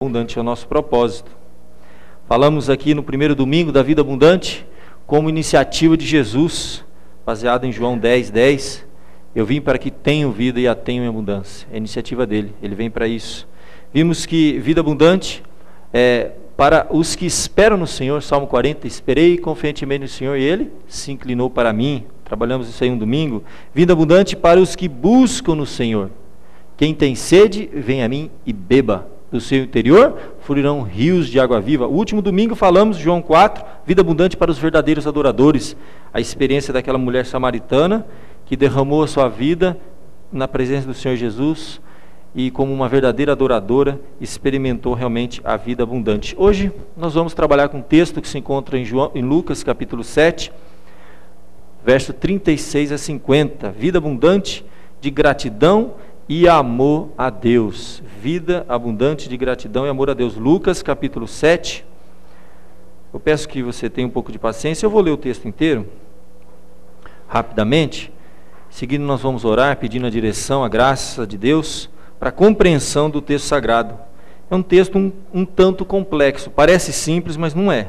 abundante é o nosso propósito. Falamos aqui no primeiro domingo da vida abundante como iniciativa de Jesus, baseada em João 10:10. Eu vim para que tenham vida e a tenham em abundância. É a iniciativa dele, ele vem para isso. Vimos que vida abundante é para os que esperam no Senhor. Salmo 40, esperei confiantemente no Senhor e Ele se inclinou para mim. Trabalhamos isso aí um domingo. Vida abundante para os que buscam no Senhor. Quem tem sede, vem a mim e beba. Do seu interior fluirão rios de água viva. O último domingo falamos, João 4, vida abundante para os verdadeiros adoradores. A experiência daquela mulher samaritana que derramou a sua vida na presença do Senhor Jesus e como uma verdadeira adoradora experimentou realmente a vida abundante. Hoje nós vamos trabalhar com um texto que se encontra em Lucas capítulo 7, verso 36 a 50. Vida abundante de gratidão e amor a Deus. Vida abundante de gratidão e amor a Deus. Lucas capítulo 7. Eu peço que você tenha um pouco de paciência. Eu vou ler o texto inteiro rapidamente. Seguindo nós vamos orar pedindo a direção, a graça de Deus para a compreensão do texto sagrado. É um texto um tanto complexo, parece simples, mas não é.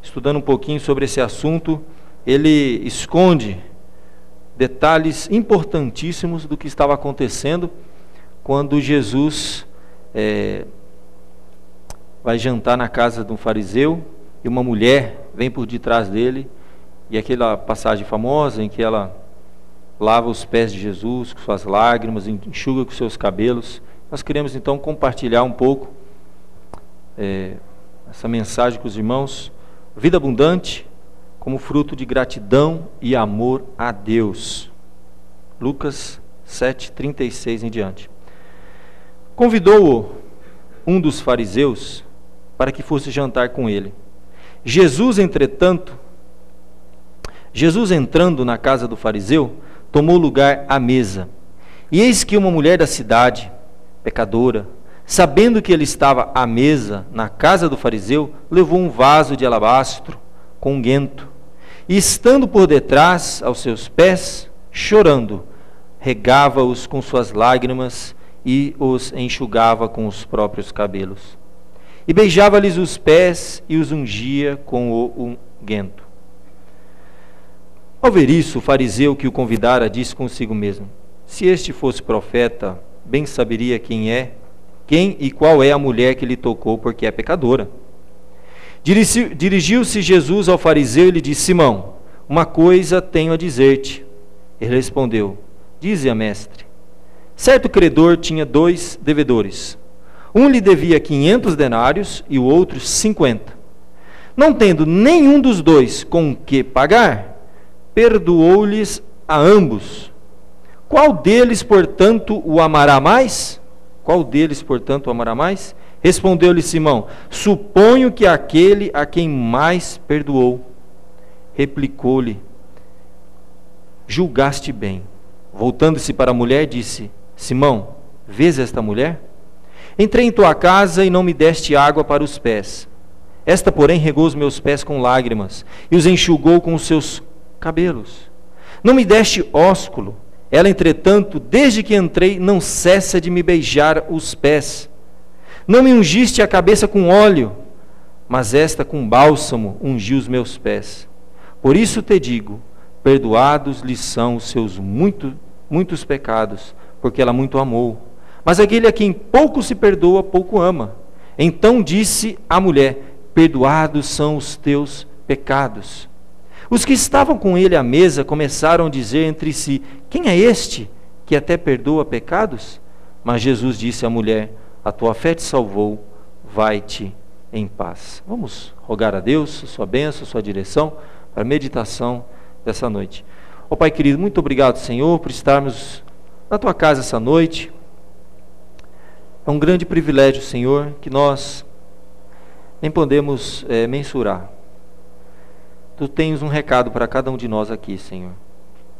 Estudando um pouquinho sobre esse assunto, ele esconde detalhes importantíssimos do que estava acontecendo quando Jesus vai jantar na casa de um fariseu e uma mulher vem por detrás dele, e aquela passagem famosa em que ela lava os pés de Jesus com suas lágrimas, enxuga com seus cabelos. Nós queremos então compartilhar um pouco essa mensagem com os irmãos. Vida abundante como fruto de gratidão e amor a Deus. Lucas 7, 36 em diante. Convidou-o um dos fariseus para que fosse jantar com ele. Jesus entrando na casa do fariseu, tomou lugar à mesa. E eis que uma mulher da cidade, pecadora, sabendo que ele estava à mesa na casa do fariseu, levou um vaso de alabastro com unguento, e estando por detrás aos seus pés, chorando, regava-os com suas lágrimas e os enxugava com os próprios cabelos. E beijava-lhes os pés e os ungia com o unguento. Ao ver isso, o fariseu que o convidara disse consigo mesmo: se este fosse profeta, bem saberia quem e qual é a mulher que lhe tocou, porque é pecadora. Dirigiu-se Jesus ao fariseu e lhe disse: Simão, uma coisa tenho a dizer-te. Ele respondeu: dize-a, mestre. Certo credor tinha 2 devedores. Um lhe devia 500 denários e o outro 50. Não tendo nenhum dos dois com que pagar, perdoou-lhes a ambos. Qual deles, portanto, o amará mais? Respondeu-lhe Simão: suponho que aquele a quem mais perdoou. Replicou-lhe: julgaste bem. Voltando-se para a mulher, disse: Simão, vês esta mulher? Entrei em tua casa e não me deste água para os pés. Esta, porém, regou os meus pés com lágrimas e os enxugou com os seus cabelos. Não me deste ósculo. Ela, entretanto, desde que entrei, não cessa de me beijar os pés. Não me ungiste a cabeça com óleo, mas esta com bálsamo ungiu os meus pés. Por isso te digo, perdoados lhe são os seus muitos pecados, porque ela muito amou. Mas aquele a quem pouco se perdoa, pouco ama. Então disse a mulher: perdoados são os teus pecados. Os que estavam com ele à mesa começaram a dizer entre si: quem é este que até perdoa pecados? Mas Jesus disse à mulher: a tua fé te salvou, vai-te em paz. Vamos rogar a Deus sua bênção, sua direção para a meditação dessa noite. Ó Pai querido, muito obrigado, Senhor, por estarmos na tua casa essa noite. É um grande privilégio, Senhor, que nós nem podemos mensurar. Tu tens um recado para cada um de nós aqui, Senhor.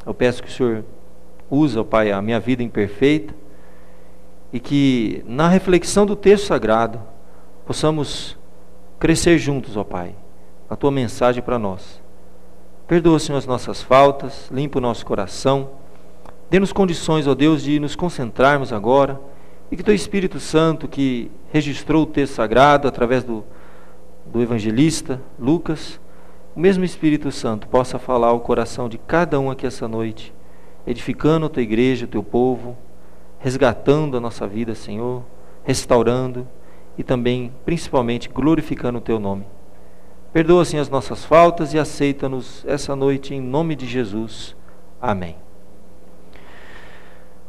Eu peço que o Senhor use, ó Pai, a minha vida imperfeita, e que na reflexão do texto sagrado possamos crescer juntos, ó Pai, a tua mensagem para nós. Perdoa, Senhor, as nossas faltas, limpa o nosso coração, dê-nos condições, ó Deus, de nos concentrarmos agora E que teu Espírito Santo, que registrou o texto sagrado através do evangelista Lucas, o mesmo Espírito Santo possa falar ao coração de cada um aqui essa noite, edificando a tua igreja, o teu povo, resgatando a nossa vida, Senhor, restaurando e também, principalmente, glorificando o teu nome. Perdoa, Senhor, as nossas faltas e aceita-nos essa noite em nome de Jesus. Amém.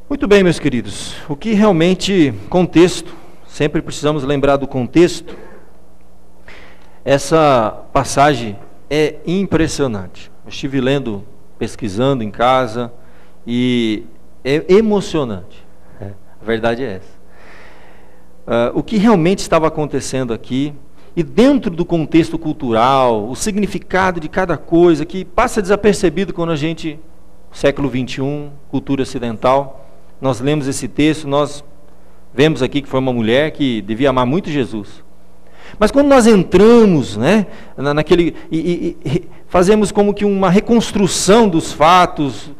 Muito bem, meus queridos, o que realmente, contexto, sempre precisamos lembrar do contexto. Essa passagem é impressionante. Eu estive lendo, pesquisando em casa e é emocionante. A verdade é essa. O que realmente estava acontecendo aqui, e dentro do contexto cultural, o significado de cada coisa que passa desapercebido quando a gente, século 21, cultura ocidental, nós lemos esse texto, nós vemos aqui que foi uma mulher que devia amar muito Jesus. Mas quando nós entramos, né, naquele e fazemos como que uma reconstrução dos fatos,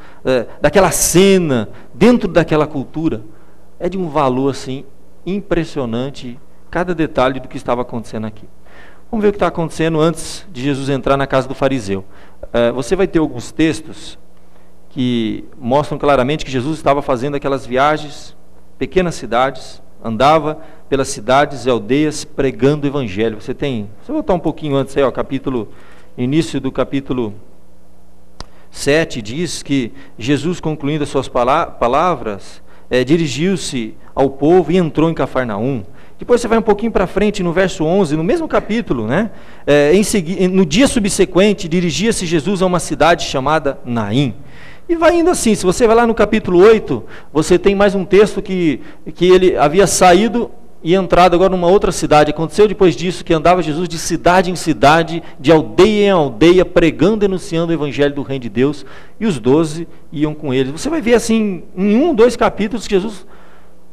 daquela cena, dentro daquela cultura, é de um valor assim impressionante, cada detalhe do que estava acontecendo aqui. Vamos ver o que está acontecendo antes de Jesus entrar na casa do fariseu. Você vai ter alguns textos que mostram claramente que Jesus estava fazendo aquelas viagens, pequenas cidades, andava pelas cidades e aldeias pregando o evangelho. Você voltar um pouquinho antes aí, início do capítulo 7, diz que Jesus, concluindo as suas palavras, dirigiu-se ao povo e entrou em Cafarnaum. Depois você vai um pouquinho para frente, no verso 11, no mesmo capítulo, né? No dia subsequente, dirigia-se Jesus a uma cidade chamada Naim. E vai indo assim, se você vai lá no capítulo 8, você tem mais um texto que ele havia saído e entrado agora numa outra cidade. Aconteceu depois disso que andava Jesus de cidade em cidade, de aldeia em aldeia, pregando e anunciando o evangelho do reino de Deus, e os 12 iam com eles. Você vai ver assim, em 2 capítulos, que Jesus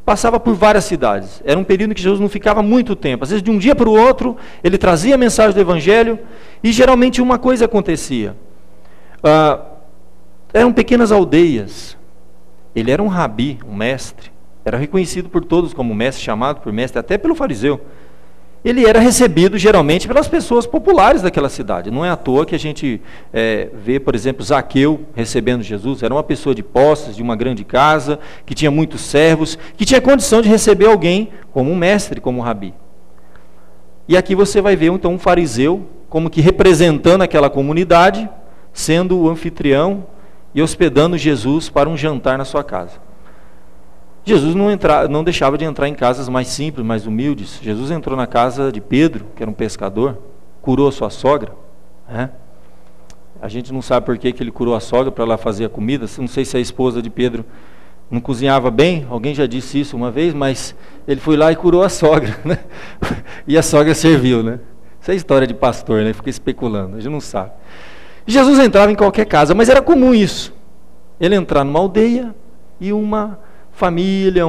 passava por várias cidades. Era um período em que Jesus não ficava muito tempo. Às vezes de um dia para o outro, ele trazia a mensagem do evangelho, e geralmente uma coisa acontecia. Eram pequenas aldeias. Ele era um rabi, um mestre. Era reconhecido por todos como mestre, chamado por mestre, até pelo fariseu. Ele era recebido geralmente pelas pessoas populares daquela cidade. Não é à toa que a gente vê, por exemplo, Zaqueu recebendo Jesus. Era uma pessoa de posses, de uma grande casa, que tinha muitos servos, que tinha condição de receber alguém como um mestre, como um rabi. E aqui você vai ver então um fariseu, como que representando aquela comunidade, sendo o anfitrião e hospedando Jesus para um jantar na sua casa. Jesus não deixava de entrar em casas mais simples, mais humildes. Jesus entrou na casa de Pedro, que era um pescador, curou a sua sogra. A gente não sabe por que ele curou a sogra para ela fazer a comida. Não sei se a esposa de Pedro não cozinhava bem, alguém já disse isso uma vez, mas ele foi lá e curou a sogra, né? E a sogra serviu, né? Isso é história de pastor, né? Fica especulando, a gente não sabe. Jesus entrava em qualquer casa, mas era comum isso. Ele entrar numa aldeia e uma família,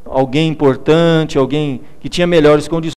alguém importante, alguém que tinha melhores condições,